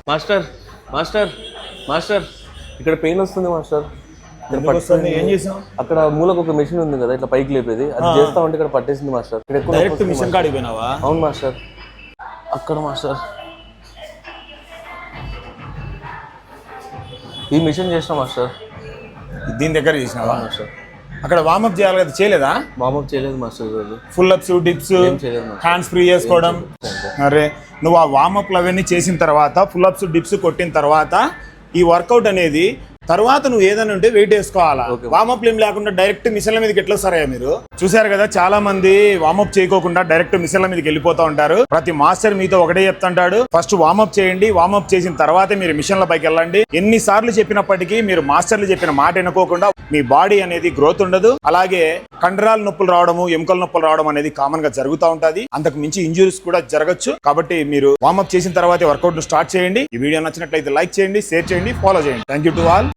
Master master master ఇక్కడ pain వస్తుంది master. ఏం చేసాం? అక్కడ మూలకు ఒక మెషిన్ ఉంది కదా ఇట్లా పైకి లేపేది, అది చేస్తా ఉంటే ఇక్కడ పట్టేసింది మాస్టర్. డైరెక్ట్ మిషన్ కాడికి పోయినావా? అవును మాస్టర్. అక్కడ మాస్టర్ ఈ మిషన్ చేసిన మాస్టర్. దీని దగ్గర చేసినావా మాస్టర్? అక్కడ వార్మప్ చేయాలి కదా, చేయలేదా? వార్మప్ చేయలేదు మాస్టర్. ఈరోజు ఫుల్ అప్స్ డిప్స్ చేయలేదు, హ్యాండ్స్ ఫ్రీ చేసుకోవడం. అరే నువ్వు ఆ వార్మప్లు అవన్నీ చేసిన తర్వాత, ఫుల్ అప్స్ డిప్స్ కొట్టిన తర్వాత ఈ వర్కౌట్ అనేది తర్వాత నువ్వు ఏదైనా ఉంటే వెయిట్ వేసుకోవాలా. వార్మప్ ఏం లేకుండా డైరెక్ట్ మిషన్ల మీదకి ఎట్లా వస్తారా? మీరు చూసారు కదా, చాలా మంది వార్మప్ చేయకోకుండా డైరెక్ట్ మిషన్ల మీదకి వెళ్ళిపోతా ఉంటారు. ప్రతి మాస్టర్ మీతో ఒకటే చెప్తుంటాడు, ఫస్ట్ వార్మప్ చేయండి, వార్మప్ చేసిన తర్వాతే మీరు మిషన్ల పైకి వెళ్ళండి. ఎన్నిసార్లు చెప్పినప్పటికీ మీరు మాస్టర్లు చెప్పిన మాట వినుకోకుండా మీ బాడీ అనేది గ్రోత్ ఉండదు. అలాగే కండరాల నొప్పులు రావడము, ఎముకల నొప్పులు రావడం అనేది కామన్ గా జరుగుతూ ఉంటది. అంతకు మించి ఇంజురీస్ కూడా జరగచ్చు. కాబట్టి మీరు వార్మప్ చేసిన తర్వాతే వర్కౌట్ ను స్టార్ట్ చేయండి. ఈ వీడియో నచ్చినట్లయితే లైక్ చేయండి, షేర్ చేయండి, ఫాలో చేయండి. Thank you to all.